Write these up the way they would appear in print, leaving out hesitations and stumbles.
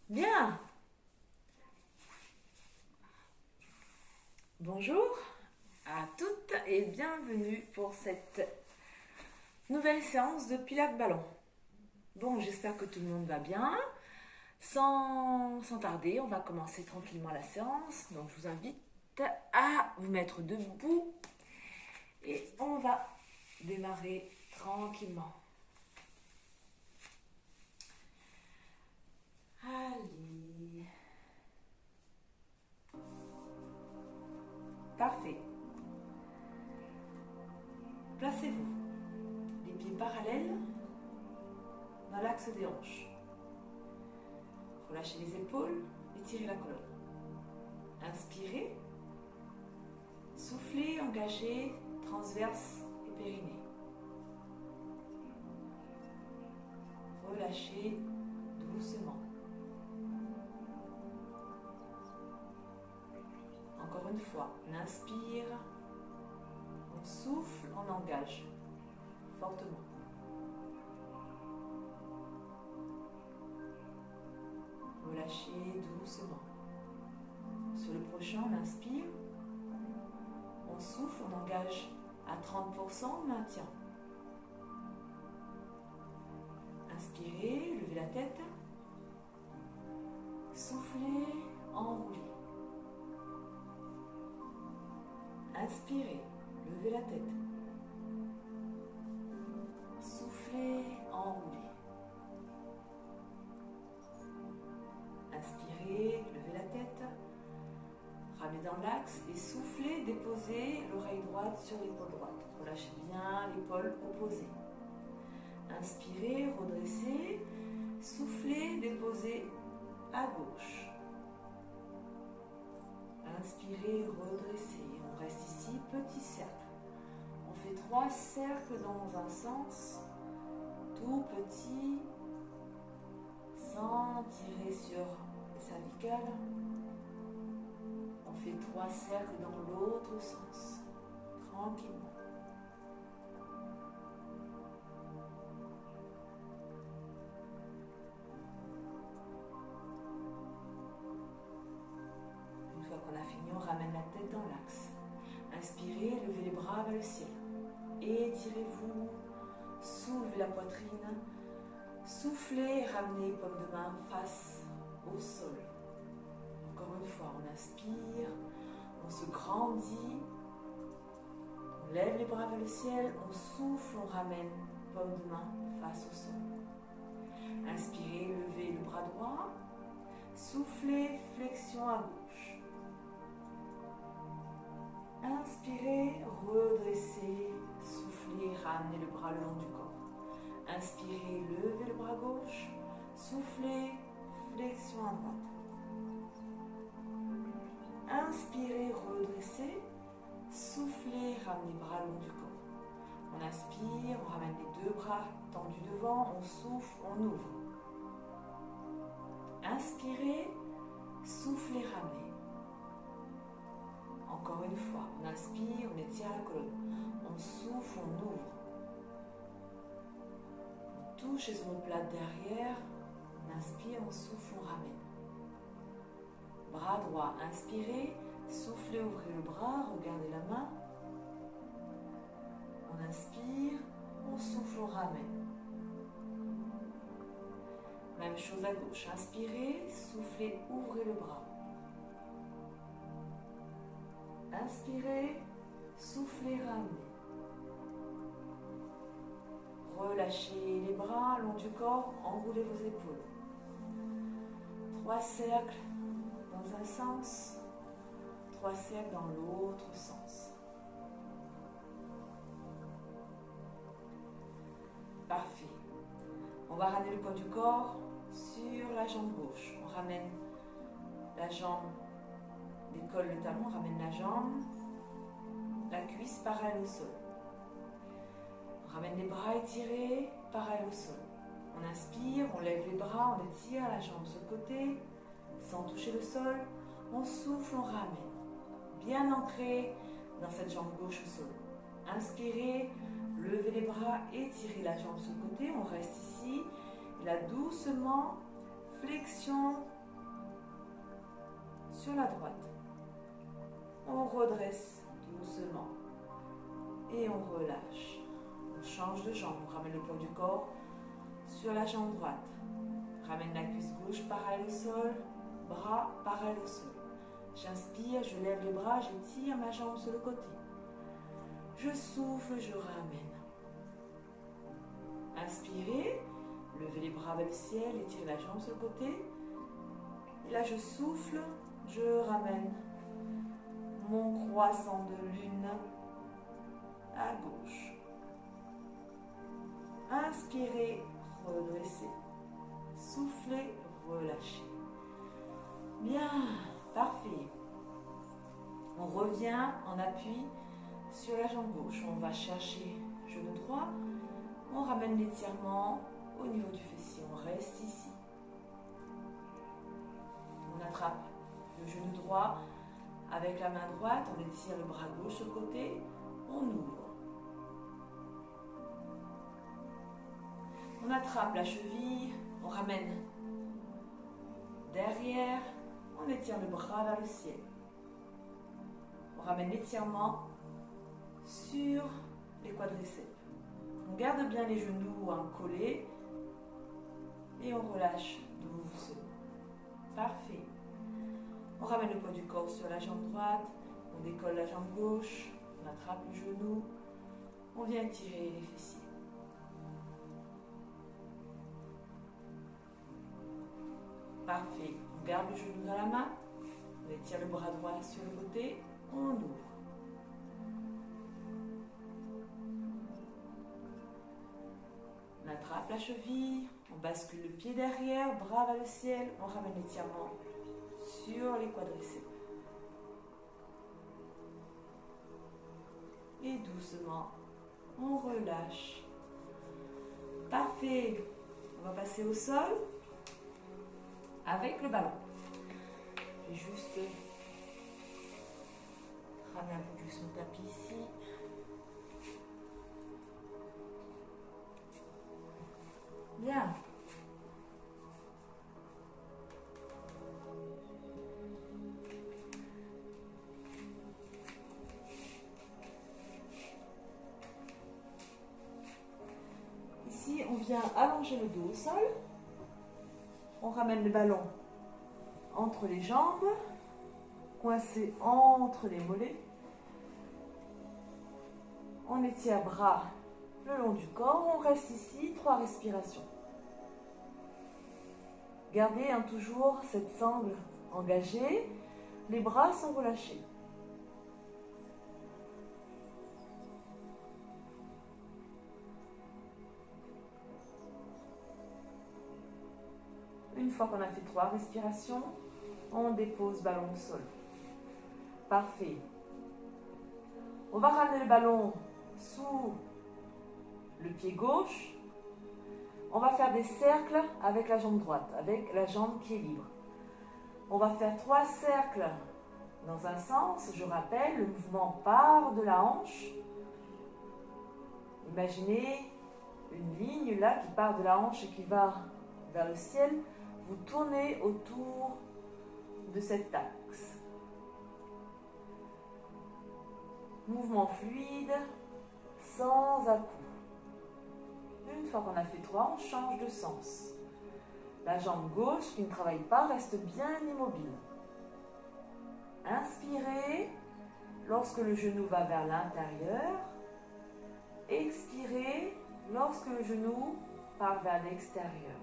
Bien. Bonjour à toutes et bienvenue pour cette nouvelle séance de Pilates Ballon. Bon, j'espère que tout le monde va bien. Sans tarder, on va commencer tranquillement la séance. Donc, je vous invite à vous mettre debout et on va démarrer tranquillement. Allez. Parfait. Placez-vous les pieds parallèles dans l'axe des hanches. Relâchez les épaules, étirez la colonne. Inspirez. Soufflez, engagez, transverse et périnée. Relâchez doucement. Encore une fois, on inspire, on souffle, on engage fortement. Relâchez doucement. Sur le prochain, on inspire, on souffle, on engage à 30%, on maintient. Inspirez, levez la tête. Soufflez, enroulez. Inspirez, levez la tête. Soufflez, enroulez. Inspirez, levez la tête. Ramenez dans l'axe et soufflez, déposez l'oreille droite sur l'épaule droite. Relâchez bien l'épaule opposée. Inspirez, redressez. Soufflez, déposez à gauche. Inspirez, redressez. On reste ici, petit cercle. On fait 3 cercles dans un sens, tout petit, sans tirer sur les cervicales. On fait 3 cercles dans l'autre sens, tranquillement. Une fois qu'on a fini, on ramène la tête dans l'axe. Inspirez, levez les bras vers le ciel. Étirez-vous, soulevez la poitrine. Soufflez, ramenez paume de main face au sol. Encore une fois, on inspire, on se grandit, on lève les bras vers le ciel, on souffle, on ramène paume de main face au sol. Inspirez, levez le bras droit, soufflez, flexion à gauche. Inspirez, redressez, soufflez, ramenez le bras le long du corps. Inspirez, levez le bras gauche, soufflez, flexion à droite. Inspirez, redressez, soufflez, ramenez le bras le long du corps. On inspire, on ramène les 2 bras tendus devant, on souffle, on ouvre. Inspirez, soufflez, ramenez. Encore une fois, on inspire, on étire la colonne. On souffle, on ouvre. On touche les omoplates derrière. On inspire, on souffle, on ramène. Bras droit, inspirez, soufflez, ouvrez le bras, regardez la main. On inspire, on souffle, on ramène. Même chose à gauche, inspirez, soufflez, ouvrez le bras. Inspirez, soufflez, ramenez. Relâchez les bras, long du corps, enroulez vos épaules. 3 cercles dans un sens, 3 cercles dans l'autre sens. Parfait. On va ramener le poids du corps sur la jambe gauche. On ramène la jambe, décolle le talon, on ramène la jambe, la cuisse parallèle au sol. On ramène les bras étirés, parallèles au sol. On inspire, on lève les bras, on étire la jambe sur le côté, sans toucher le sol. On souffle, on ramène. Bien ancré dans cette jambe gauche au sol. Inspirez, levez les bras, étirez la jambe sur le côté. On reste ici. Et là, doucement, flexion sur la droite. On redresse doucement et on relâche. On change de jambe, on ramène le poids du corps sur la jambe droite. Ramène la cuisse gauche parallèle au sol, bras parallèle au sol. J'inspire, je lève les bras, j'étire ma jambe sur le côté. Je souffle, je ramène. Inspirez, levez les bras vers le ciel, étirez la jambe sur le côté. Et là, je souffle, je ramène mon croissant de lune à gauche. Inspirez, redressez. Soufflez, relâchez. Bien, parfait. On revient en appui sur la jambe gauche. On va chercher genou droit. On ramène l'étirement au niveau du fessier. On reste ici. On attrape le genou droit avec la main droite. On étire le bras gauche sur le côté. On ouvre. On attrape la cheville. On ramène derrière. On étire le bras vers le ciel. On ramène l'étirement sur les quadriceps. On garde bien les genoux collés et on relâche doucement. Parfait. On ramène le poids du corps sur la jambe droite. On décolle la jambe gauche. On attrape le genou. On vient tirer les fessiers. Parfait. On garde le genou dans la main. On étire le bras droit sur le côté. On ouvre. On attrape la cheville. On bascule le pied derrière. Bras vers le ciel. On ramène l'étirement sur les quadriceps. Et doucement, on relâche. Parfait. On va passer au sol avec le ballon. Je vais juste ramener un peu plus mon tapis ici. Bien. Ici, on vient allonger le dos au sol. On ramène le ballon entre les jambes, coincé entre les mollets. On étire bras le long du corps. On reste ici, 3 respirations. Gardez toujours cette sangle engagée. Les bras sont relâchés. Une fois qu'on a fait 3 respirations, on dépose ballon au sol. Parfait. On va ramener le ballon sous le pied gauche. On va faire des cercles avec la jambe droite, avec la jambe qui est libre. On va faire 3 cercles dans un sens. Je rappelle, le mouvement part de la hanche. Imaginez une ligne là qui part de la hanche et qui va vers le ciel. Vous tournez autour de cet axe. Mouvement fluide, sans à-coups. Une fois qu'on a fait 3, on change de sens. La jambe gauche qui ne travaille pas reste bien immobile. Inspirez lorsque le genou va vers l'intérieur. Expirez lorsque le genou part vers l'extérieur.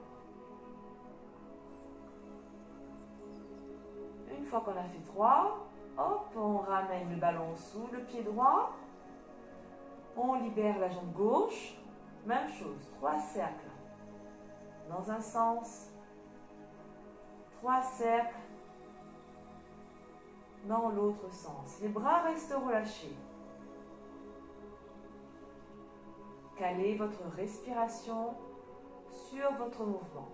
Une fois qu'on a fait 3, hop, on ramène le ballon sous le pied droit. On libère la jambe gauche. Même chose, 3 cercles. Dans un sens. 3 cercles. Dans l'autre sens. Les bras restent relâchés. Calez votre respiration sur votre mouvement.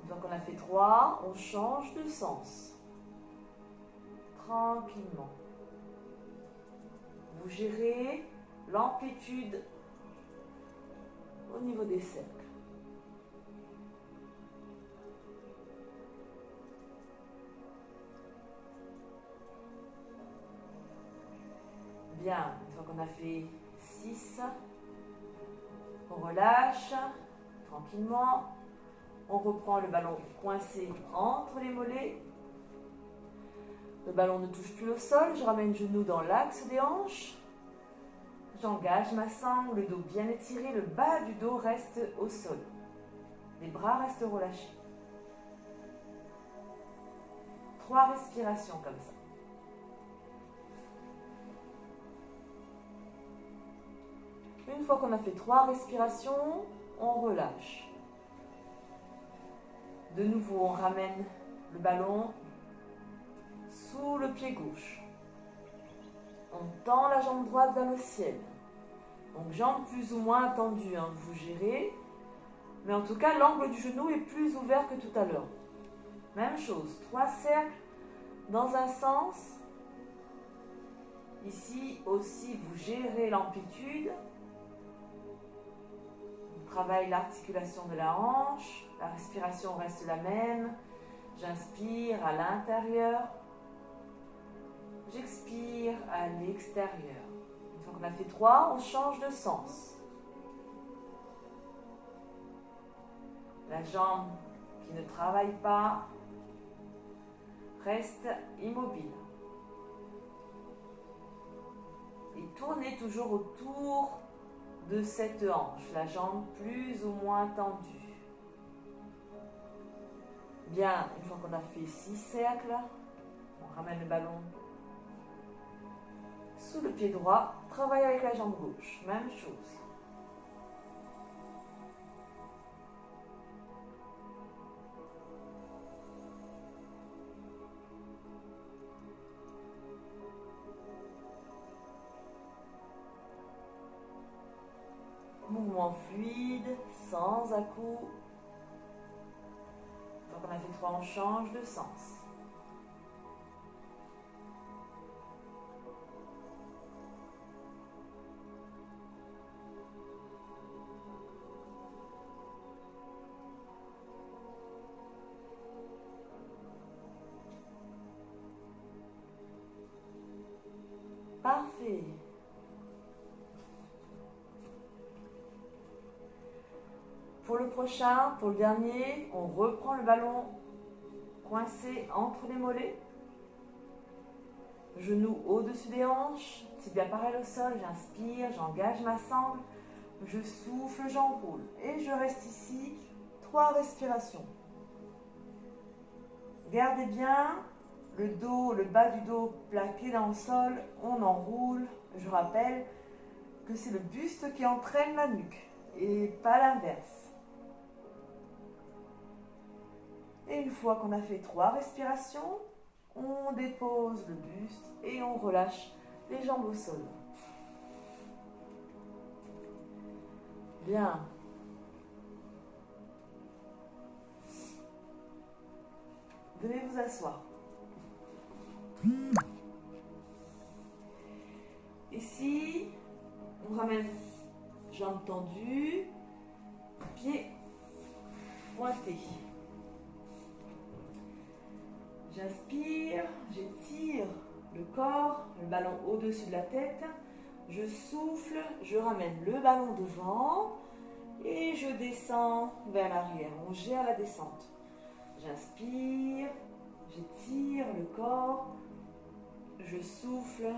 Donc on a fait 3, on change de sens. Tranquillement. Vous gérez l'amplitude au niveau des cercles. Bien, une fois qu'on a fait 6, on relâche tranquillement. On reprend le ballon coincé entre les mollets. Le ballon ne touche plus le sol. Je ramène le genou dans l'axe des hanches. J'engage ma sangle, le dos bien étiré. Le bas du dos reste au sol. Les bras restent relâchés. 3 respirations comme ça. Une fois qu'on a fait 3 respirations, on relâche. De nouveau, on ramène le ballon sous le pied gauche. On tend la jambe droite vers le ciel. Donc, jambe plus ou moins tendue, hein, vous gérez. Mais en tout cas, l'angle du genou est plus ouvert que tout à l'heure. Même chose, 3 cercles dans un sens. Ici aussi, vous gérez l'amplitude. On travaille l'articulation de la hanche. La respiration reste la même. J'inspire à l'intérieur. J'expire à l'extérieur. Une fois qu'on a fait 3, on change de sens. La jambe qui ne travaille pas reste immobile. Et tournez toujours autour de cette hanche, la jambe plus ou moins tendue. Bien, une fois qu'on a fait 6 cercles, on ramène le ballon sous le pied droit, travaille avec la jambe gauche, même chose. Mouvement fluide, sans à-coups. Une fois qu'on a fait 3, on change de sens. Parfait. Pour le prochain, pour le dernier, on reprend le ballon coincé entre les mollets. Genoux au-dessus des hanches, tibia parallèle au sol, j'inspire, j'engage ma sangle, je souffle, j'enroule. Et je reste ici, 3 respirations. Gardez bien le dos, le bas du dos plaqué dans le sol, on enroule. Je rappelle que c'est le buste qui entraîne la nuque et pas l'inverse. Et une fois qu'on a fait 3 respirations, on dépose le buste et on relâche les jambes au sol. Bien. Venez vous asseoir. Ici, on ramène jambes tendues, pieds pointés. J'inspire, j'étire le corps, le ballon au-dessus de la tête. Je souffle, je ramène le ballon devant et je descends vers l'arrière. On gère la descente. J'inspire, j'étire le corps, je souffle,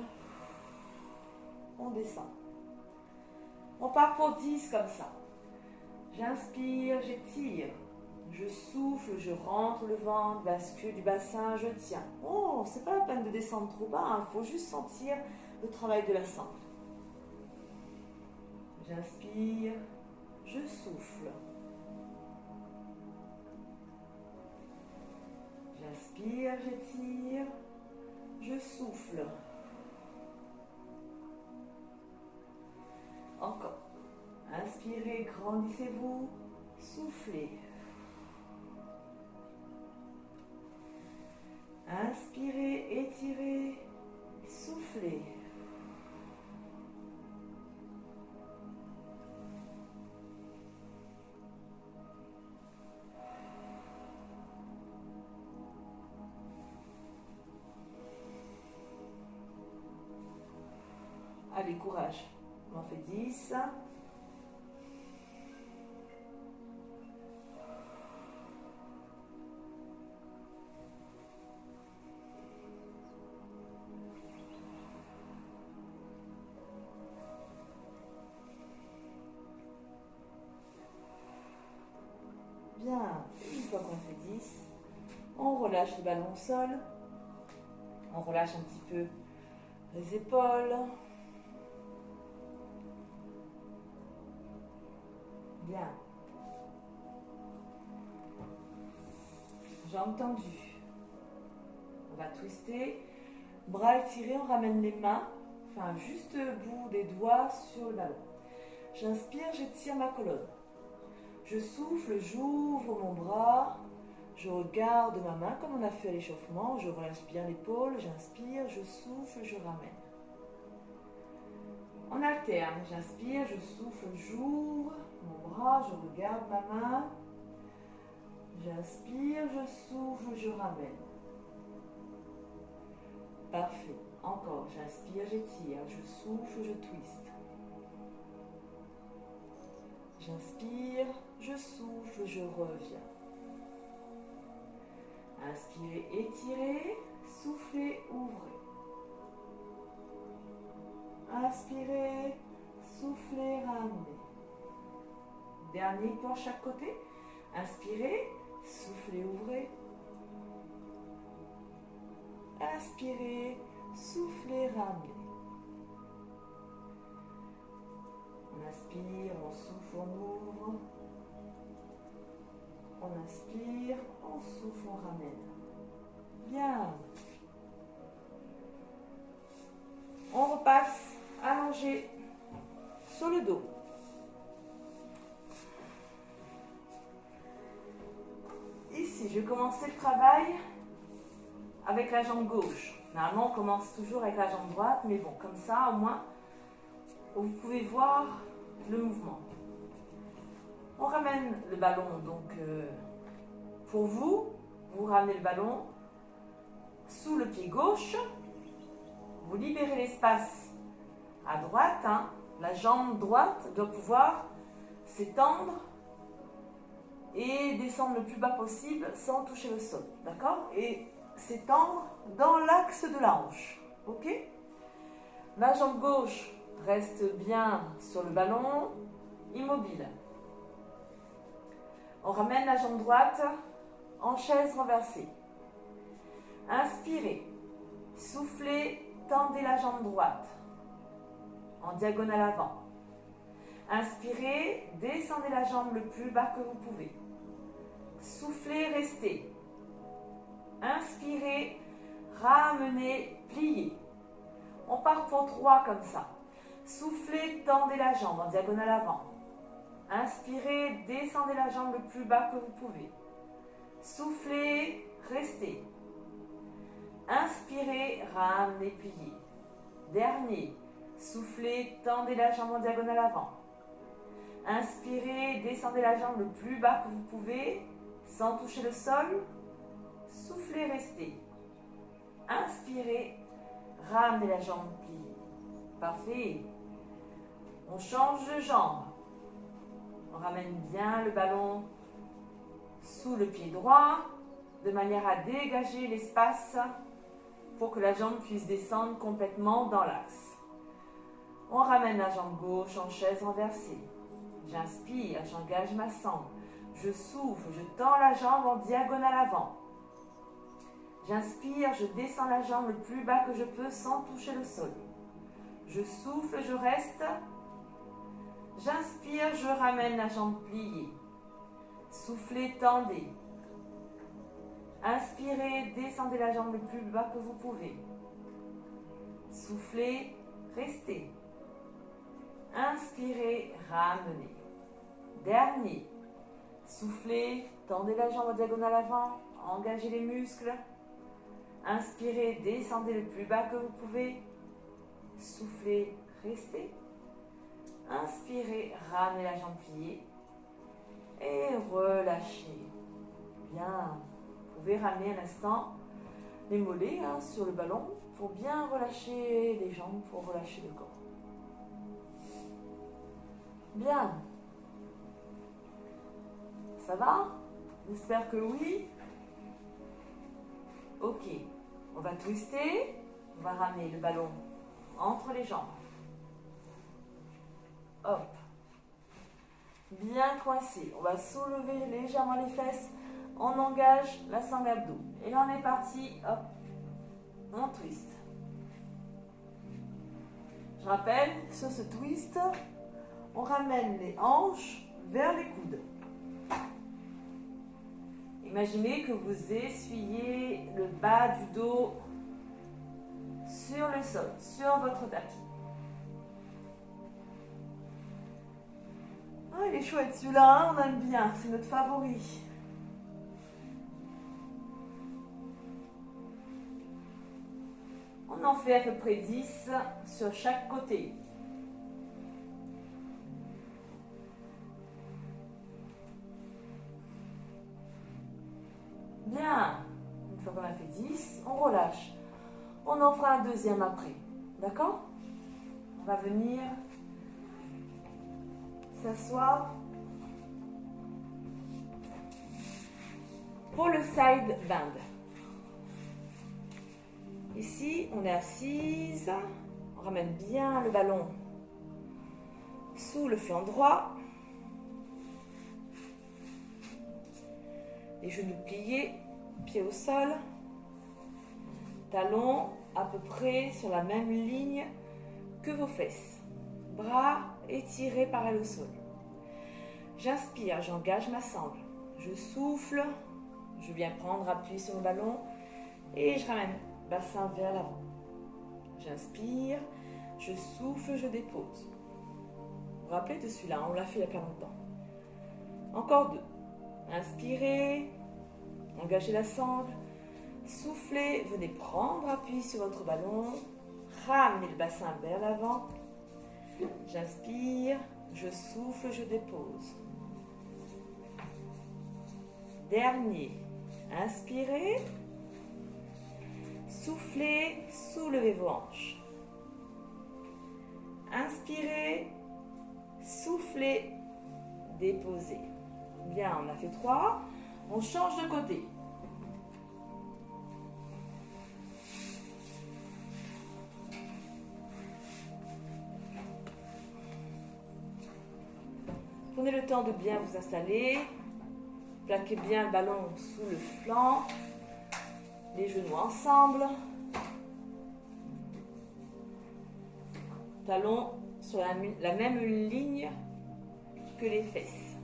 on descend. On part pour 10 comme ça. J'inspire, j'étire. Je souffle, je rentre le ventre, bascule du bassin, je tiens. Oh, c'est pas la peine de descendre trop bas, il faut juste sentir le travail de la sangle. J'inspire, je souffle. J'inspire, j'étire, je souffle. Encore. Inspirez, grandissez-vous, soufflez. Inspirez, étirez, soufflez. Allez, courage. On en fait 10. Bien, une fois qu'on fait 10, on relâche le ballon au sol. On relâche un petit peu les épaules. Bien. Jambes tendues. On va twister. Bras étirés, on ramène les mains, enfin juste le bout des doigts sur le ballon. J'inspire, j'étire ma colonne. Je souffle, j'ouvre mon bras. Je regarde ma main comme on a fait à l'échauffement. Je relâche bien l'épaule. J'inspire, je souffle, je ramène. On alterne. J'inspire, je souffle, j'ouvre mon bras. Je regarde ma main. J'inspire, je souffle, je ramène. Parfait. Encore. J'inspire, j'étire. Je souffle, je twiste. J'inspire, je souffle, je reviens. Inspirez, étirez, soufflez, ouvrez. Inspirez, soufflez, ramenez. Dernier pour chaque côté. Inspirez, soufflez, ouvrez. Inspirez, soufflez, ramenez. On inspire, on souffle, on ouvre. On inspire, on souffle, on ramène. Bien. On repasse allongé sur le dos. Ici, je vais commencer le travail avec la jambe gauche. Normalement, on commence toujours avec la jambe droite, mais bon, comme ça, au moins, vous pouvez voir le mouvement. On ramène le ballon, donc pour vous, vous ramenez le ballon sous le pied gauche. Vous libérez l'espace à droite. La jambe droite doit pouvoir s'étendre et descendre le plus bas possible sans toucher le sol. D'accord? Et s'étendre dans l'axe de la hanche. Ok? La jambe gauche reste bien sur le ballon, immobile. On ramène la jambe droite en chaise renversée. Inspirez, soufflez, tendez la jambe droite en diagonale avant. Inspirez, descendez la jambe le plus bas que vous pouvez. Soufflez, restez. Inspirez, ramenez, pliez. On part pour 3 comme ça. Soufflez, tendez la jambe en diagonale avant. Inspirez, descendez la jambe le plus bas que vous pouvez. Soufflez, restez. Inspirez, ramenez, pliez. Dernier. Soufflez, tendez la jambe en diagonale avant. Inspirez, descendez la jambe le plus bas que vous pouvez, sans toucher le sol. Soufflez, restez. Inspirez, ramenez la jambe pliée. Parfait. On change de jambe. On ramène bien le ballon sous le pied droit, de manière à dégager l'espace pour que la jambe puisse descendre complètement dans l'axe. On ramène la jambe gauche en chaise renversée. J'inspire, j'engage ma sangle. Je souffle, je tends la jambe en diagonale avant. J'inspire, je descends la jambe le plus bas que je peux sans toucher le sol. Je souffle, je reste. J'inspire, je ramène la jambe pliée. Soufflez, tendez. Inspirez, descendez la jambe le plus bas que vous pouvez. Soufflez, restez. Inspirez, ramenez. Dernier. Soufflez, tendez la jambe en diagonale avant, engagez les muscles. Inspirez, descendez le plus bas que vous pouvez. Soufflez, restez. Inspirez, ramenez la jambe pliée. Et relâchez. Bien. Vous pouvez ramener un instant les mollets sur le ballon pour bien relâcher les jambes, pour relâcher le corps. Bien. Ça va? J'espère que oui. Ok. On va twister. On va ramener le ballon entre les jambes. Hop. Bien coincé. On va soulever légèrement les fesses. On engage la sangle abdos. Et là, on est parti. Hop. On twist. Je rappelle, sur ce twist, on ramène les hanches vers les coudes. Imaginez que vous essuyez le bas du dos sur le sol, sur votre tapis. Ah, il est chouette celui-là, hein, on aime bien, c'est notre favori. On en fait à peu près 10 sur chaque côté. Bien. Une fois qu'on a fait 10, on relâche. On en fera un deuxième après. D'accord? On va venir s'asseoir pour le side bend. Ici, on est assise. On ramène bien le ballon sous le flanc droit. Les genoux pliés, pieds au sol. Talons à peu près sur la même ligne que vos fesses. Bras étirés parallèles au sol. J'inspire, j'engage ma sangle. Je souffle, je viens prendre appui sur le ballon et je ramène bassin vers l'avant. J'inspire, je souffle, je dépose. Vous vous rappelez de celui-là, on l'a fait il n'y a pas longtemps. Encore 2. Inspirez, engagez la sangle, soufflez, venez prendre appui sur votre ballon, ramenez le bassin vers l'avant. J'inspire, je souffle, je dépose. Dernier, inspirez, soufflez, soulevez vos hanches. Inspirez, soufflez, déposez. Bien, on a fait 3. On change de côté. Prenez le temps de bien vous installer. Plaquez bien le ballon sous le flanc. Les genoux ensemble. Talons sur la même ligne que les fesses.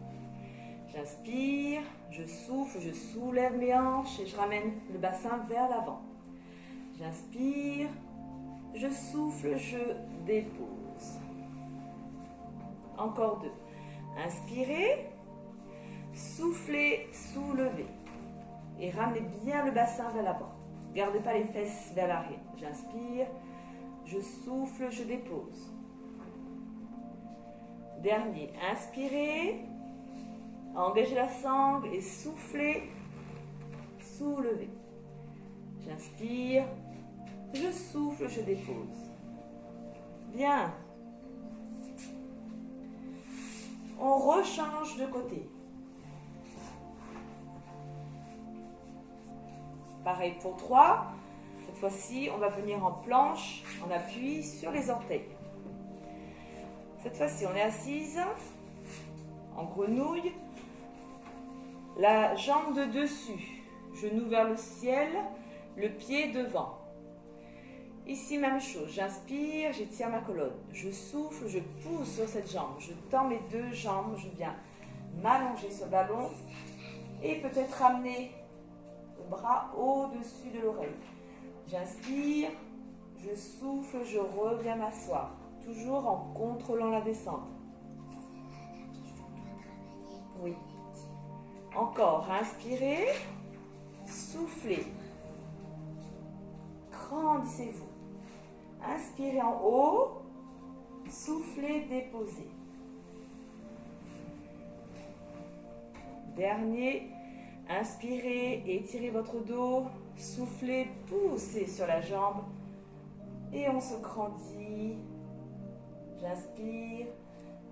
J'inspire, je souffle, je soulève mes hanches et je ramène le bassin vers l'avant. J'inspire, je souffle, je dépose. Encore 2. Inspirez, soufflez, soulevez. Et ramenez bien le bassin vers l'avant. Gardez pas les fesses vers l'arrière. J'inspire, je souffle, je dépose. Dernier, inspirez. Engagez la sangle et soufflez, soulevez. J'inspire, je souffle, je dépose. Bien. On rechange de côté. Pareil pour 3. Cette fois-ci, on va venir en planche, en appui sur les orteils. Cette fois-ci, on est assise, en grenouille. La jambe de dessus, genou vers le ciel, le pied devant. Ici, même chose. J'inspire, j'étire ma colonne. Je souffle, je pousse sur cette jambe. Je tends mes 2 jambes. Je viens m'allonger sur le ballon et peut-être ramener le bras au-dessus de l'oreille. J'inspire, je souffle, je reviens m'asseoir. Toujours en contrôlant la descente. Oui. Encore, inspirez, soufflez, grandissez-vous. Inspirez en haut, soufflez, déposez. Dernier, inspirez, étirez votre dos, soufflez, poussez sur la jambe et on se grandit. J'inspire,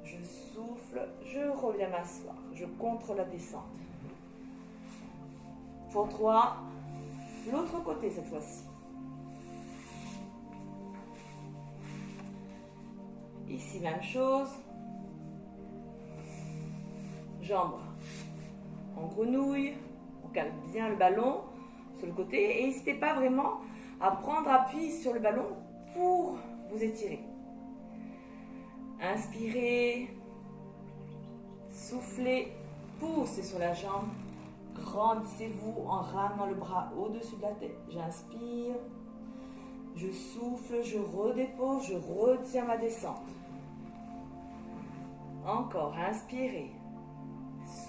je souffle, je reviens m'asseoir. Je contrôle la descente. Pour 3, l'autre côté cette fois-ci. Ici, même chose. Jambes en grenouille. On calme bien le ballon sur le côté. Et n'hésitez pas vraiment à prendre appui sur le ballon pour vous étirer. Inspirez. Soufflez. Poussez sur la jambe. Grandissez-vous en ramenant le bras au-dessus de la tête. J'inspire. Je souffle. Je redépose. Je retiens ma descente. Encore. Inspirez.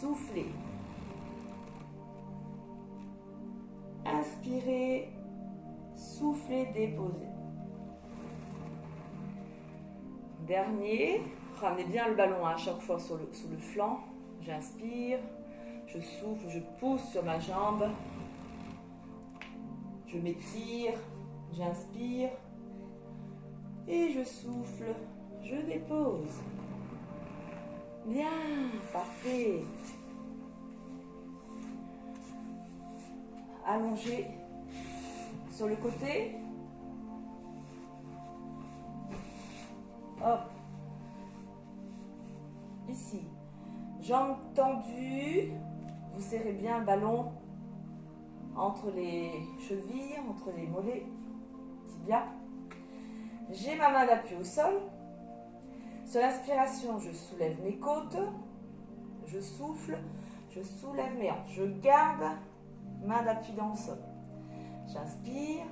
Soufflez. Inspirez. Soufflez. Déposez. Dernier. Ramenez bien le ballon à chaque fois sous le flanc. J'inspire. Je souffle. Je pousse sur ma jambe. Je m'étire. J'inspire. Et je souffle. Je dépose. Bien, parfait. Allongez sur le côté. Hop. Ici. Jambes tendues. Vous serrez bien le ballon entre les chevilles, entre les mollets, tibia. J'ai ma main d'appui au sol. Sur l'inspiration, je soulève mes côtes, je souffle, je soulève mes hanches. Je garde main d'appui dans le sol. J'inspire,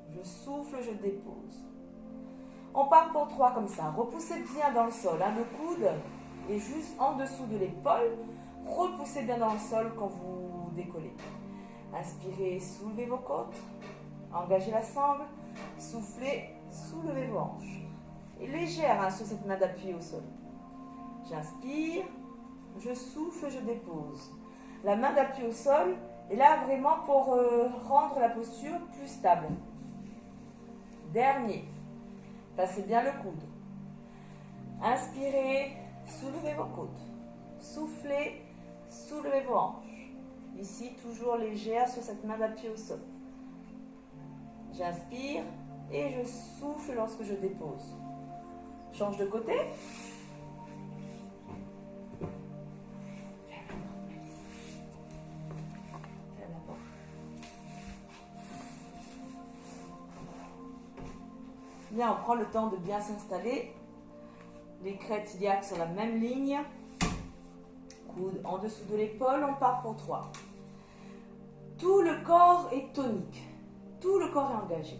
je souffle, je dépose. On part pour 3 comme ça. Repoussez bien dans le sol. Le coude est juste en dessous de l'épaule. Repoussez bien dans le sol quand vous décollez. Inspirez, soulevez vos côtes. Engagez la sangle. Soufflez, soulevez vos hanches. Et légère sur cette main d'appui au sol. J'inspire, je souffle, je dépose. La main d'appui au sol est là vraiment pour rendre la posture plus stable. Dernier, passez bien le coude. Inspirez, soulevez vos côtes. Soufflez, soulevez vos hanches. Ici, toujours légère sur cette main d'appui au sol. J'inspire et je souffle lorsque je dépose. Change de côté. Bien, on prend le temps de bien s'installer. Les crêtes iliaques sur la même ligne. Coude en dessous de l'épaule. On part pour 3. Tout le corps est tonique. Tout le corps est engagé.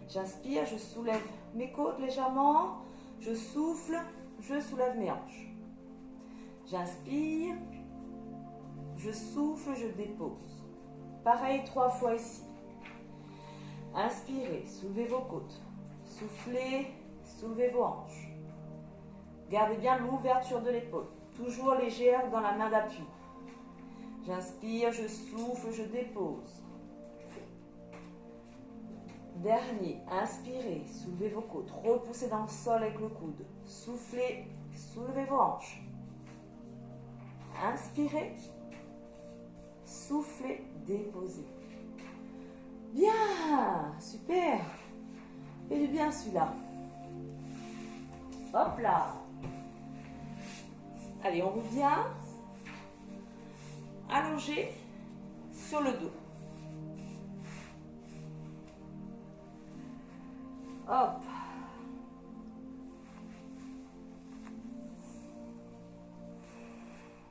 J'inspire, je soulève mes côtes légèrement. Je souffle, je soulève mes hanches. J'inspire, je souffle, je dépose. Pareil 3 fois ici. Inspirez, soulevez vos côtes. Soufflez, soulevez vos hanches. Gardez bien l'ouverture de l'épaule. Toujours légère dans la main d'appui. J'inspire, je souffle, je dépose. Dernier, inspirez, soulevez vos côtes, repoussez dans le sol avec le coude. Soufflez, soulevez vos hanches. Inspirez, soufflez, déposez. Bien, super. Et bien celui-là. Hop là. Allez, on revient. Allongé sur le dos. Hop.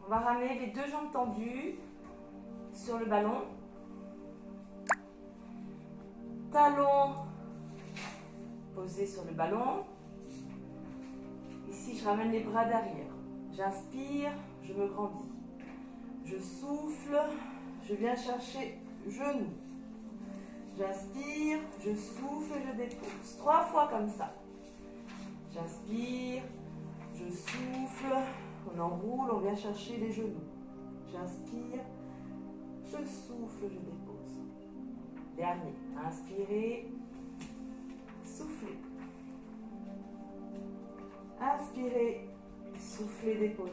On va ramener les 2 jambes tendues sur le ballon. Talons posés sur le ballon. Ici, je ramène les bras derrière. J'inspire, je me grandis. Je souffle, je viens chercher genou. J'inspire, je souffle, je dépose. 3 fois comme ça. J'inspire, je souffle, on enroule, on vient chercher les genoux. J'inspire, je souffle, je dépose. Dernier. Inspirez, soufflez. Inspirez, Soufflez, déposez.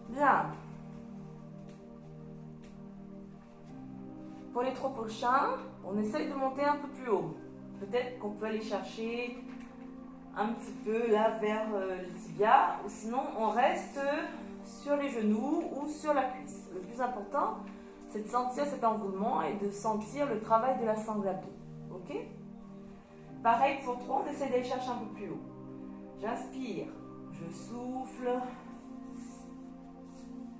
Bien. Pour les 3 prochains, on essaye de monter un peu plus haut. Peut-être qu'on peut aller chercher un petit peu là vers le tibia, ou sinon on reste sur les genoux ou sur la cuisse. Le plus important, c'est de sentir cet enroulement et de sentir le travail de la sangle abdo. Ok? Pareil pour 3, on essaie d'aller chercher un peu plus haut. J'inspire, je souffle.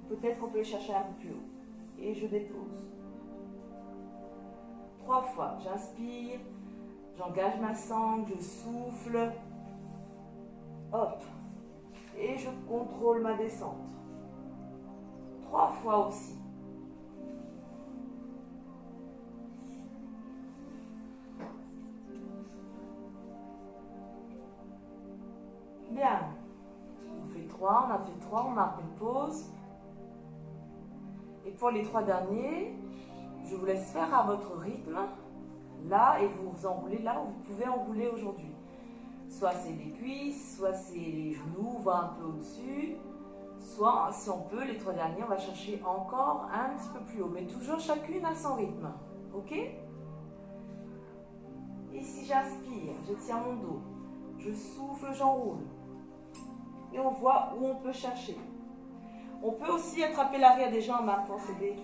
Peut-être qu'on peut les chercher un peu plus haut. Et je dépose. 3 fois, j'inspire, j'engage ma sangle, je souffle. Hop. Et je contrôle ma descente. 3 fois aussi. Bien. On fait 3, on a fait 3, on marque une pause. Et pour les 3 derniers, je vous laisse faire à votre rythme, là, et vous vous enroulez là où vous pouvez enrouler aujourd'hui. Soit c'est les cuisses, soit c'est les genoux, voire un peu au-dessus. Soit, si on peut, les 3 derniers, on va chercher encore un petit peu plus haut. Mais toujours chacune à son rythme. Ok? Ici, j'inspire, je tiens mon dos. Je souffle, j'enroule. Et on voit où on peut chercher. On peut aussi attraper l'arrière des jambes pour s'aider.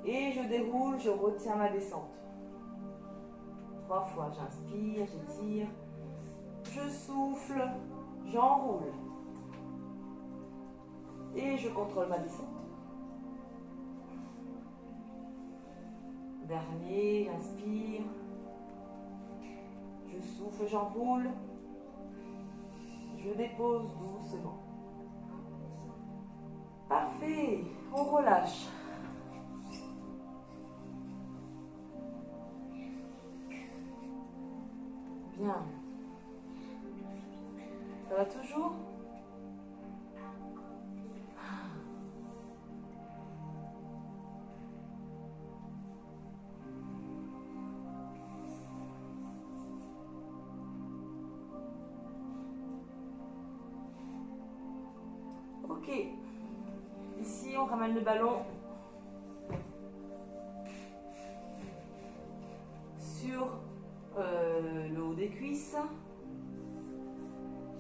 Et je déroule, je retiens ma descente. 3 fois, j'inspire, j'étire. Je souffle, j'enroule. Et je contrôle ma descente. Dernier, j'inspire. Je souffle, j'enroule. Je dépose doucement. Parfait, on relâche. Bien. Ça va toujours? Ok. Ici, on ramène le ballon sur le haut des cuisses.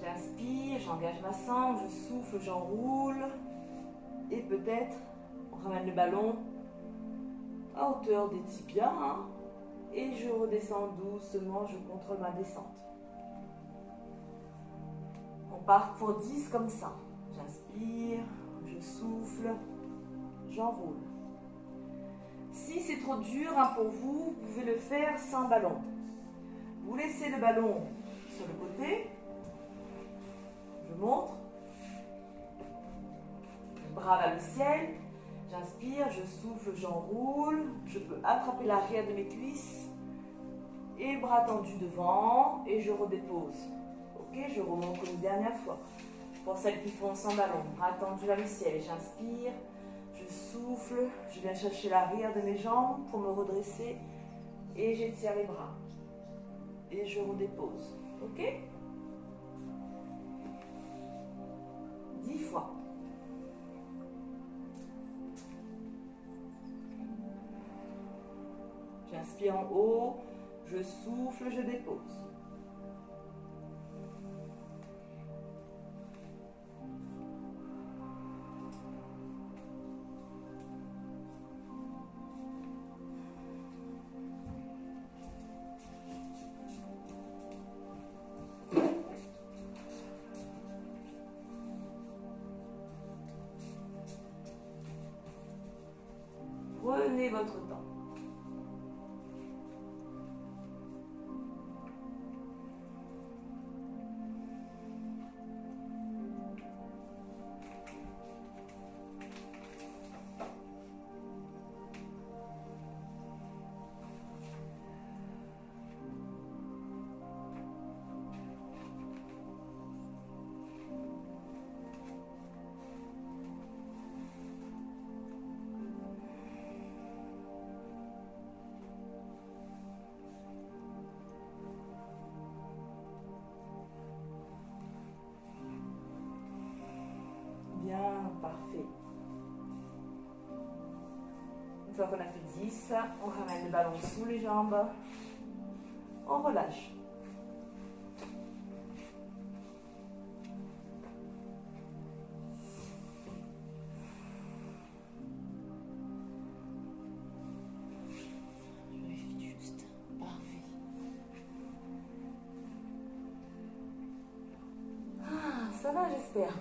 J'inspire, j'engage ma sangle, je souffle, j'enroule. Et peut-être, on ramène le ballon à hauteur des tibias. Hein, et je redescends doucement, je contrôle ma descente. On part pour 10 comme ça. J'inspire, je souffle, j'enroule. Si c'est trop dur hein, pour vous, vous pouvez le faire sans ballon. Vous laissez le ballon sur le côté. Je montre. Bras vers le ciel. J'inspire, je souffle, j'enroule. Je peux attraper l'arrière de mes cuisses. Et bras tendus devant. Et je redépose. Ok, je remonte comme une dernière fois. Pour celles qui font sans ballon, bras tendus vers le ciel. J'inspire, je souffle. Je viens chercher l'arrière de mes jambes pour me redresser. Et j'étire les bras. Et je redépose. Ok? 10 fois. J'inspire en haut, je souffle, je dépose. Prenez votre temps. parfait. Une fois qu'on a fait 10, on ramène le ballon sous les jambes. On relâche. Je vérifie juste. Parfait. Ah, ça va, j'espère.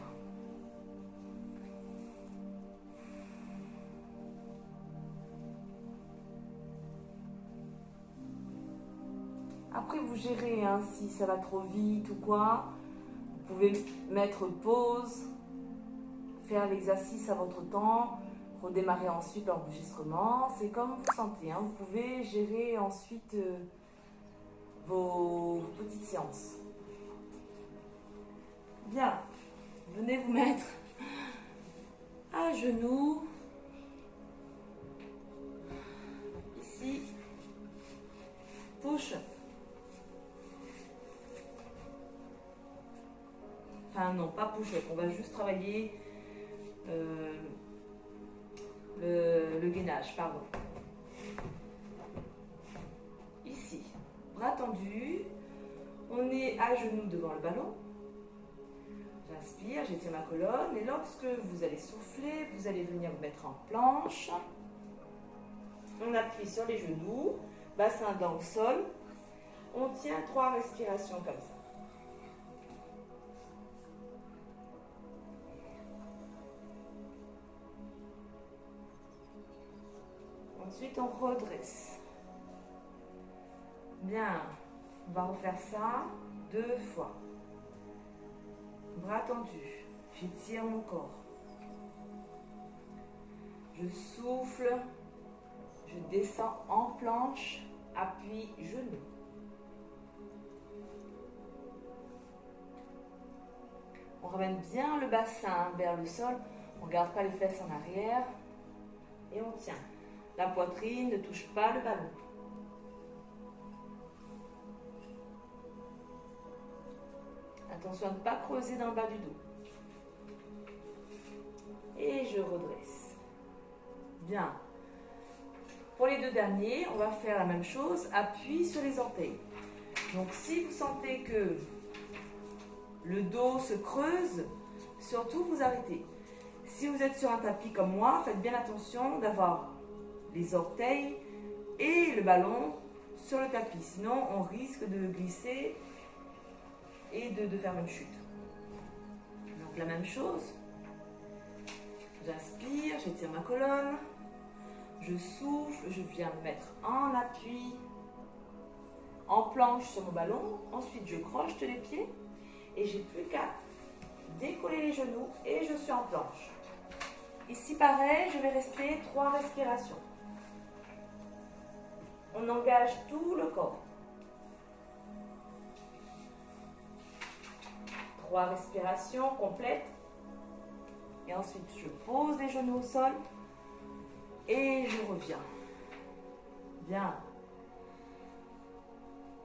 Après, vous gérez hein, si ça va trop vite ou quoi. Vous pouvez mettre pause, faire l'exercice à votre temps, redémarrer ensuite l'enregistrement. C'est comme vous sentez. Hein. Vous pouvez gérer ensuite vos petites séances. Bien. Venez vous mettre à genoux. Ici. Push. Enfin non, pas push-up, on va juste travailler le gainage, pardon. Ici, bras tendus, on est à genoux devant le ballon. J'inspire, j'étire ma colonne et lorsque vous allez souffler, vous allez venir vous mettre en planche. On appuie sur les genoux, bassin dans le sol. On tient 3 respirations comme ça. Ensuite, on redresse. Bien, on va refaire ça 2 fois. Bras tendus, j'étire mon corps. Je souffle, je descends en planche, appui genou. On ramène bien le bassin vers le sol, on ne garde pas les fesses en arrière et on tient. La poitrine ne touche pas le ballon. Attention à ne pas creuser dans le bas du dos. Et je redresse. Bien. Pour les 2 derniers, on va faire la même chose. Appui sur les orteils. Donc si vous sentez que le dos se creuse, surtout vous arrêtez. Si vous êtes sur un tapis comme moi, faites bien attention d'avoir les orteils et le ballon sur le tapis. Sinon, on risque de glisser et de faire une chute. Donc la même chose. J'inspire, j'étire ma colonne. Je souffle, je viens me mettre en appui, en planche sur mon ballon. Ensuite, je crochete les pieds et j'ai plus qu'à décoller les genoux et je suis en planche. Ici, pareil, je vais rester 3 respirations. On engage tout le corps. 3 respirations complètes. Et ensuite, je pose les genoux au sol et je reviens. Bien.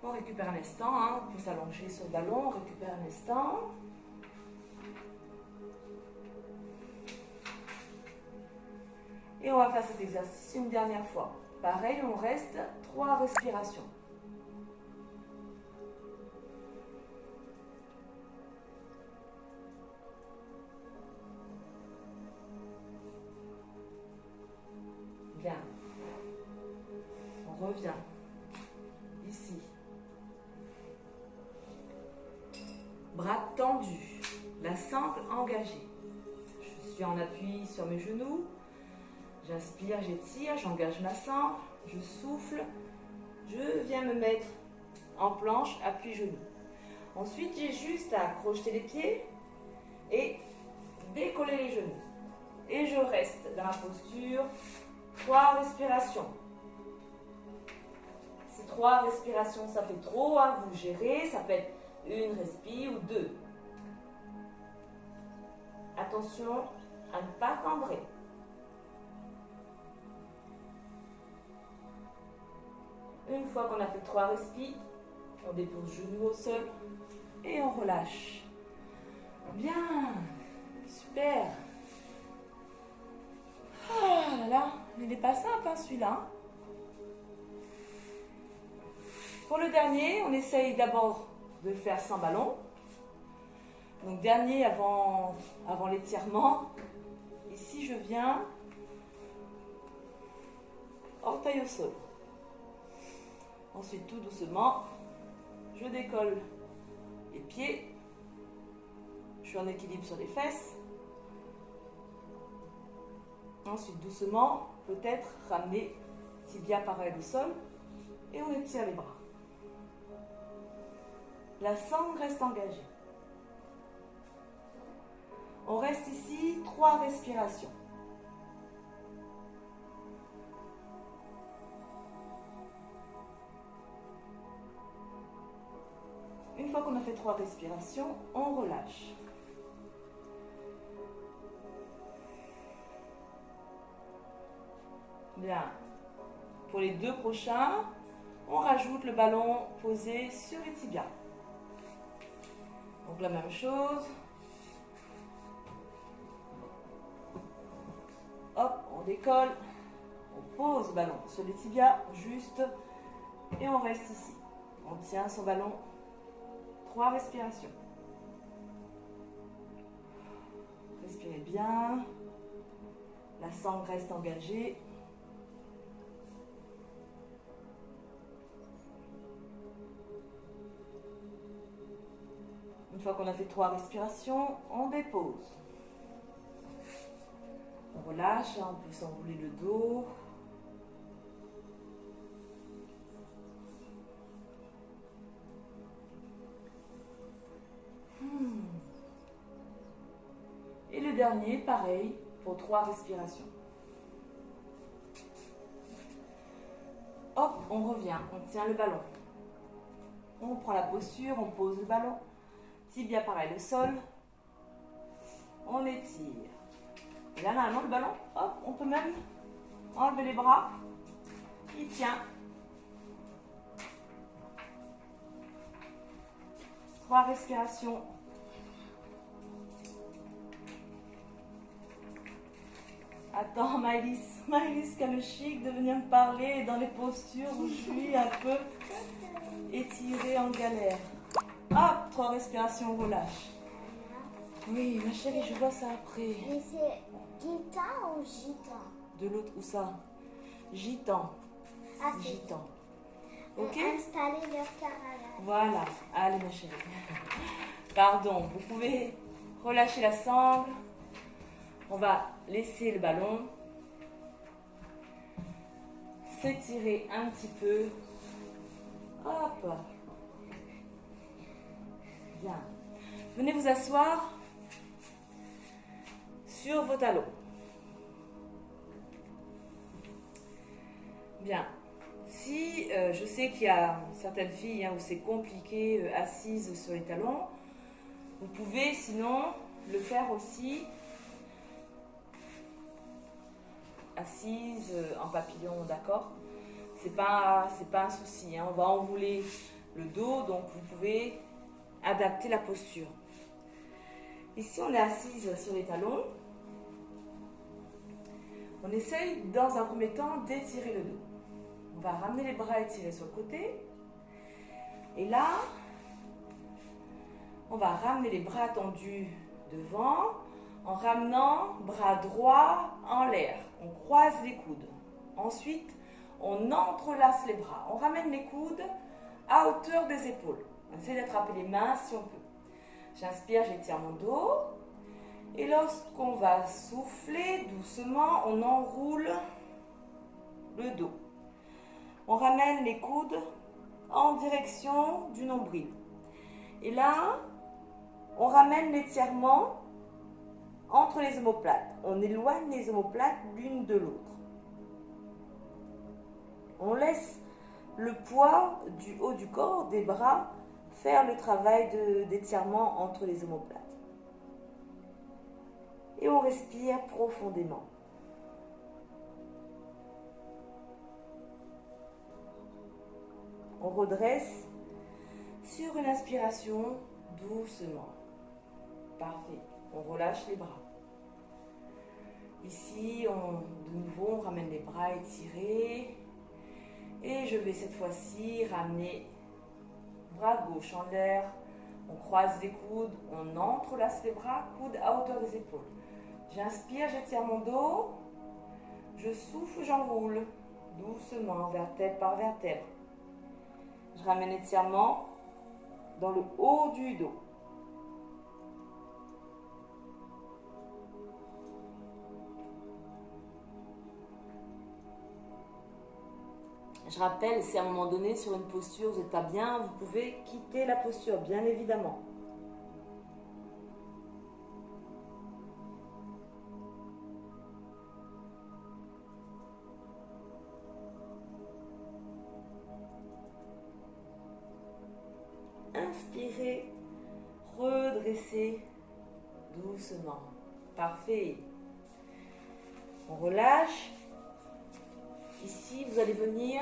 On récupère un instant. Hein. On peut s'allonger sur le ballon. On récupère un instant. Et on va faire cet exercice une dernière fois. Pareil, on reste 3 respirations. Bien. On revient. Ici. Bras tendus. La sangle engagée. Je suis en appui sur mes genoux. J'inspire, j'étire, j'engage ma sangle, je souffle, je viens me mettre en planche, appui genou. Ensuite, j'ai juste à crocheter les pieds et décoller les genoux. Et je reste dans la posture, 3 respirations. Si 3 respirations, ça fait trop, hein, vous gérez, ça peut être 1 respi ou 2. Attention à ne pas cambrer. Une fois qu'on a fait 3 respis, on dépose genoux au sol et on relâche. Bien, super. n'est pas simple, hein, celui-là. Pour le dernier, on essaye d'abord de le faire sans ballon. Donc dernier avant l'étirement. Ici, je viens orteil au sol. Ensuite, tout doucement, je décolle les pieds. Je suis en équilibre sur les fesses. Ensuite, doucement, peut-être ramener tibia parallèle au sol et on étire les bras. La sangle reste engagée. On reste ici 3 respirations. Une fois qu'on a fait 3 respirations, on relâche. Bien. Pour les 2 prochains, on rajoute le ballon posé sur les tibias. Donc la même chose. Hop, on décolle. On pose le ballon sur les tibias, juste. Et on reste ici. On tient son ballon. 3 respirations. Respirez bien. La sangle reste engagée. Une fois qu'on a fait 3 respirations, on dépose. On relâche, on peut s'enrouler le dos. Et le dernier, pareil, pour 3 respirations. Hop, on revient, on tient le ballon. On prend la posture, on pose le ballon. Tibia pareil le sol. On étire. Et là, normalement, le ballon, hop, on peut même enlever les bras. Il tient. 3 respirations. Attends, Maëlys qui a le chic de venir me parler dans les postures où je suis un peu étirée en galère. Hop, 3 respirations, on relâche. Oui, ma chérie, je vois ça après. Mais c'est Gita ou Gita? De l'autre, où ça? Gitan. Ah, c'est Gitan. Ok? installer leur carrelage. Voilà. Allez, ma chérie. Pardon, vous pouvez relâcher la sangle. On va laisser le ballon s'étirer un petit peu. Hop. Bien. Venez vous asseoir sur vos talons. Bien. Si je sais qu'il y a certaines filles où c'est compliqué assises sur les talons, vous pouvez sinon le faire aussi assise en papillon, d'accord? C'est pas un souci, hein. On va enrouler le dos, donc vous pouvez adapter la posture. Ici, on est assise sur les talons. On essaye, dans un premier temps, d'étirer le dos. On va ramener les bras étirés sur le côté. Et là, on va ramener les bras tendus devant, en ramenant bras droit en l'air. On croise les coudes. Ensuite, on entrelace les bras. On ramène les coudes à hauteur des épaules. On essaie d'attraper les mains si on peut. J'inspire, j'étire mon dos. Et lorsqu'on va souffler doucement, on enroule le dos. On ramène les coudes en direction du nombril. Et là, on ramène l'étirement entre les omoplates. On éloigne les omoplates l'une de l'autre. On laisse le poids du haut du corps, des bras, faire le travail d'étirement entre les omoplates. Et on respire profondément. On redresse sur une inspiration doucement. Parfait. On relâche les bras. Ici, nouveau, on ramène les bras étirés. Et je vais cette fois-ci ramener bras gauche en l'air. On croise les coudes, on entrelace les bras, coudes à hauteur des épaules. J'inspire, j'étire mon dos. Je souffle, j'enroule doucement, vertèbre par vertèbre. Je ramène l'étirement dans le haut du dos. Je rappelle, si à un moment donné, sur une posture, vous n'êtes pas bien, vous pouvez quitter la posture, bien évidemment. Inspirez, redressez doucement. Parfait. On relâche. Ici, vous allez venir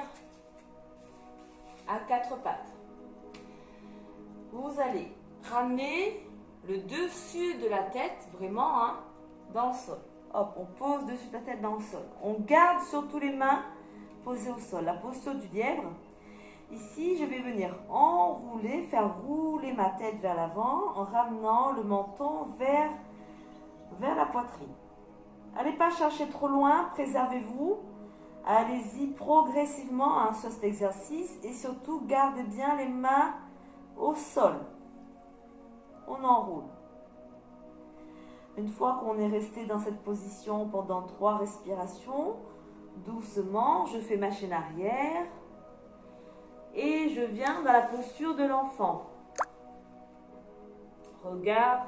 à quatre pattes. Vous allez ramener le dessus de la tête, vraiment, hein, dans le sol. Hop, on pose dessus de la tête dans le sol. On garde surtout les mains posées au sol. La posture du lièvre. Ici, je vais venir enrouler, faire rouler ma tête vers l'avant en ramenant le menton vers la poitrine. Allez pas chercher trop loin, préservez-vous. Allez-y progressivement sur cet exercice et surtout gardez bien les mains au sol. On enroule. Une fois qu'on est resté dans cette position pendant 3 respirations, doucement, je fais ma chaîne arrière et je viens dans la posture de l'enfant. Regard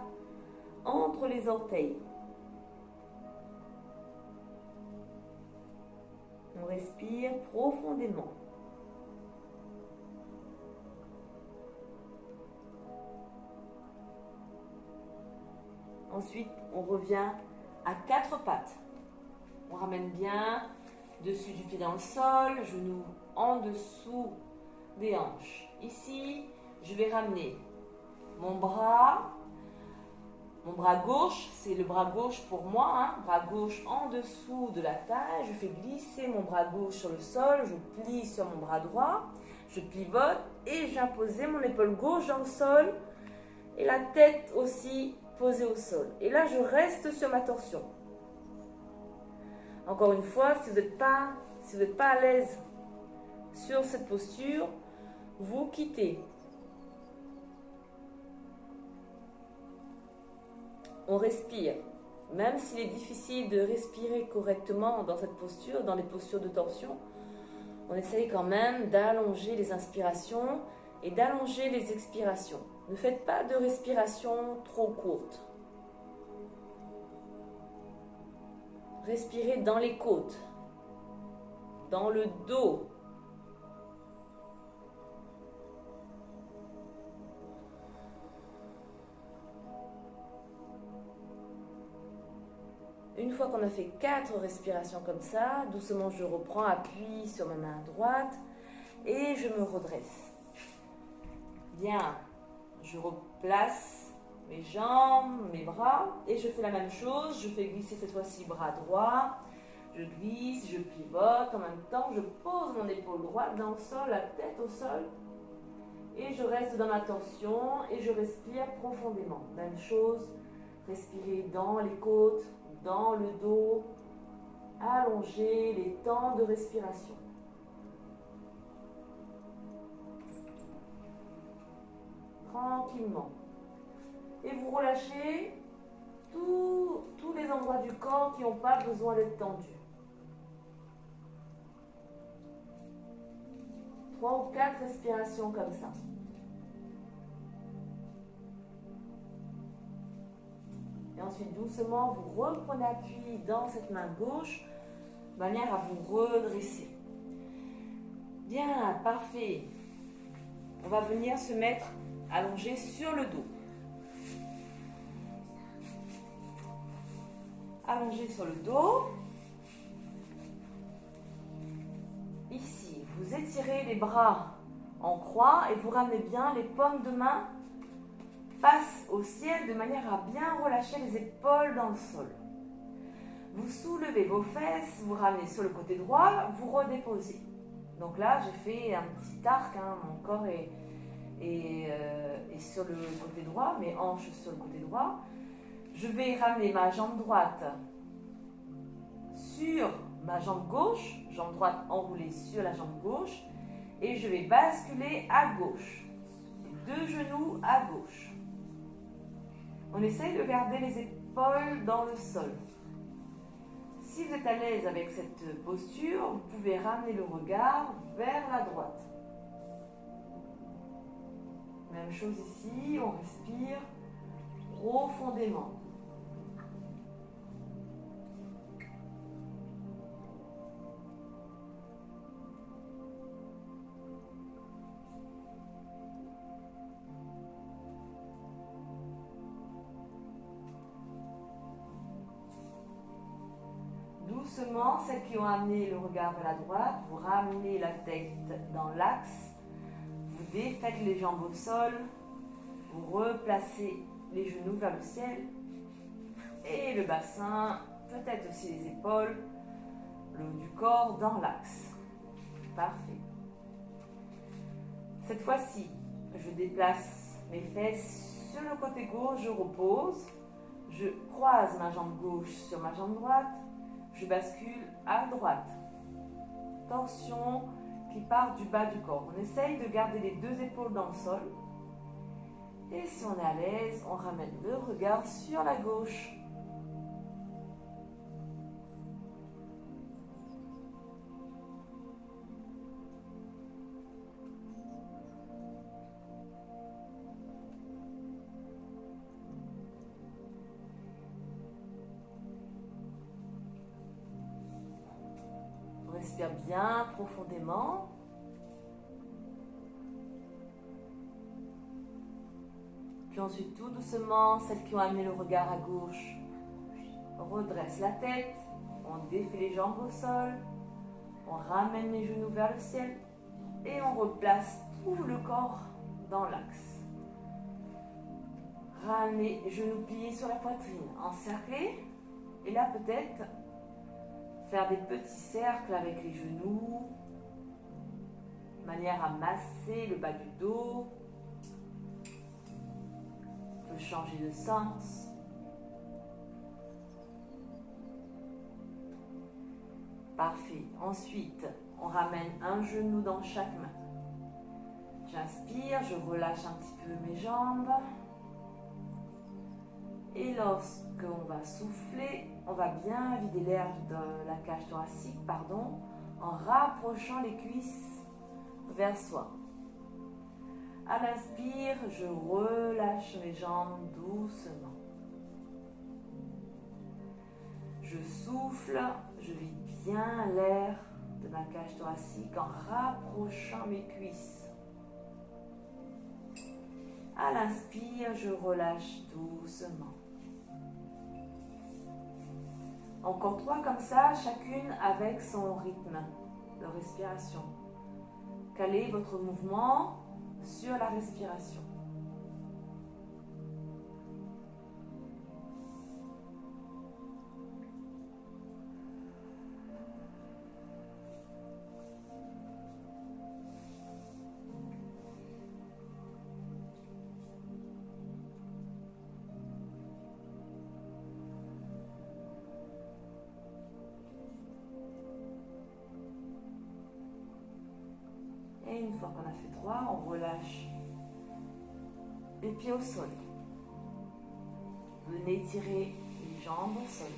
entre les orteils. On respire profondément. Ensuite, on revient à 4 pattes. On ramène bien dessus du pied dans le sol, genou en dessous des hanches. Ici, je vais ramener mon bras gauche, c'est le bras gauche pour moi, hein, bras gauche en dessous de la taille. Je fais glisser mon bras gauche sur le sol, je plie sur mon bras droit, je pivote et je viens poser mon épaule gauche dans le sol et la tête aussi posée au sol. Et là, je reste sur ma torsion. Encore une fois, si vous n'êtes pas à l'aise sur cette posture, vous quittez. On respire. Même s'il est difficile de respirer correctement dans cette posture, dans les postures de torsion, on essaye quand même d'allonger les inspirations et d'allonger les expirations. Ne faites pas de respiration trop courte. Respirez dans les côtes, dans le dos. Une fois qu'on a fait 4 respirations comme ça, doucement je reprends appui sur ma main droite et je me redresse. Bien, je replace mes jambes, mes bras et je fais la même chose. Je fais glisser cette fois-ci bras droit. Je glisse, je pivote. En même temps, je pose mon épaule droite dans le sol, la tête au sol. Et je reste dans ma tension et je respire profondément. Même chose, respirer dans les côtes, dans le dos, allonger les temps de respiration. Tranquillement. Et vous relâchez tous les endroits du corps qui n'ont pas besoin d'être tendus. 3 ou 4 respirations comme ça. Et ensuite, doucement, vous reprenez appui dans cette main gauche, de manière à vous redresser. Bien, parfait. On va venir se mettre allongé sur le dos. Allongé sur le dos. Ici, vous étirez les bras en croix et vous ramenez bien les paumes de main face au ciel de manière à bien relâcher les épaules dans le sol. Vous soulevez vos fesses, vous ramenez sur le côté droit, vous redéposez. Donc là, j'ai fait un petit arc, hein, mon corps est sur le côté droit, mes hanches sur le côté droit. Je vais ramener ma jambe droite sur ma jambe gauche, jambe droite enroulée sur la jambe gauche, et je vais basculer à gauche. Les deux genoux à gauche. On essaye de garder les épaules dans le sol. Si vous êtes à l'aise avec cette posture, vous pouvez ramener le regard vers la droite. Même chose ici, on respire profondément. Doucement, celles qui ont amené le regard vers la droite, vous ramenez la tête dans l'axe, vous défaites les jambes au sol, vous replacez les genoux vers le ciel et le bassin, peut-être aussi les épaules, le haut du corps dans l'axe. Parfait. Cette fois-ci, je déplace mes fesses sur le côté gauche, je repose, je croise ma jambe gauche sur ma jambe droite, je bascule à droite. Torsion qui part du bas du corps. On essaye de garder les deux épaules dans le sol. Et si on est à l'aise, on ramène le regard sur la gauche. On respire bien profondément. Puis ensuite, tout doucement, celles qui ont amené le regard à gauche, redresse la tête, on défait les jambes au sol, on ramène les genoux vers le ciel et on replace tout le corps dans l'axe. Ramenez genoux pliés sur la poitrine, encerclés, et là peut-être faire des petits cercles avec les genoux, de manière à masser le bas du dos. On peut changer de sens. Parfait. Ensuite, on ramène un genou dans chaque main. J'inspire, je relâche un petit peu mes jambes. Et lorsqu'on va souffler, on va bien vider l'air de la cage thoracique, en rapprochant les cuisses vers soi. À l'inspire, je relâche mes jambes doucement. Je souffle, je vide bien l'air de ma cage thoracique en rapprochant mes cuisses. À l'inspire, je relâche doucement. Encore 3 comme ça, chacune avec son rythme de respiration. Calez votre mouvement sur la respiration. Et une fois qu'on a fait 3, on relâche les pieds au sol. Venez tirer les jambes au sol.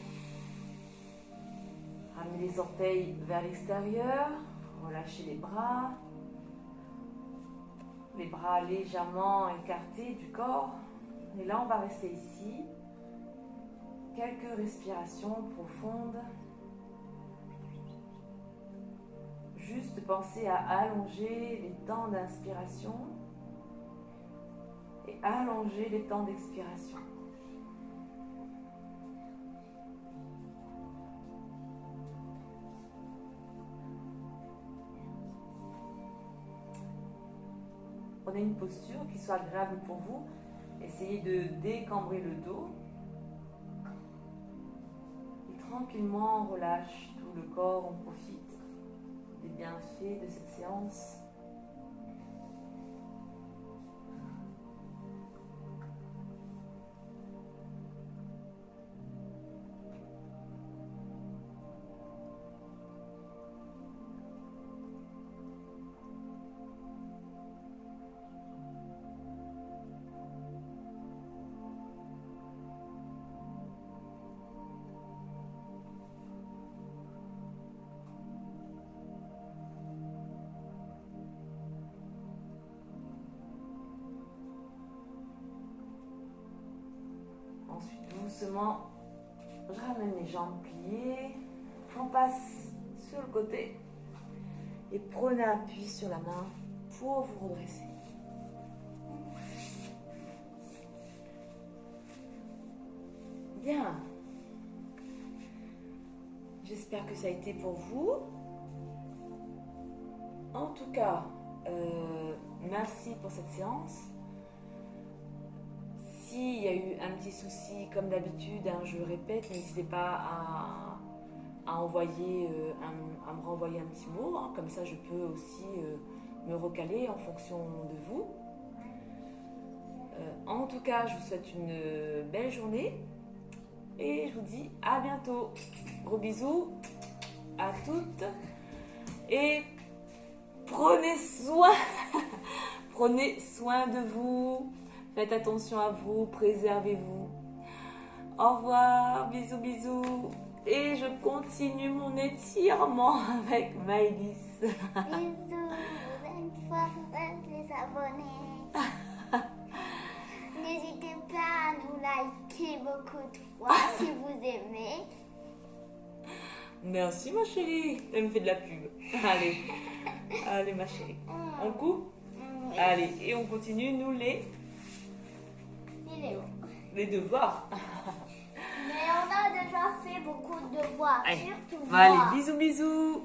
Ramenez les orteils vers l'extérieur. Relâchez les bras. Les bras légèrement écartés du corps. Et là, on va rester ici. Quelques respirations profondes. Juste penser à allonger les temps d'inspiration et allonger les temps d'expiration. Prenez une posture qui soit agréable pour vous. Essayez de décambrer le dos. Et tranquillement, on relâche tout le corps, on profite des bienfaits de cette séance. Ensuite, doucement, je ramène les jambes pliées. On passe sur le côté. Et prenez appui sur la main pour vous redresser. Bien. J'espère que ça a été pour vous. En tout cas, merci pour cette séance. S'il y a eu un petit souci, comme d'habitude, hein, je le répète, n'hésitez pas à envoyer, à me renvoyer un petit mot. Hein, comme ça, je peux aussi me recaler en fonction de vous. En tout cas, je vous souhaite une belle journée et je vous dis à bientôt. Gros bisous à toutes et prenez soin de vous. Faites attention à vous, préservez-vous. Au revoir, bisous, bisous. Et je continue mon étirement avec Maëlys. Bisous, une fois les abonnés. N'hésitez pas à nous liker beaucoup de fois si vous aimez. Merci ma chérie. Elle me fait de la pub. Allez ma chérie. On coupe. Allez, et on continue, nous les devoirs. Mais on a déjà fait beaucoup de devoirs, Allez, surtout allez, moi. bisous, bisous.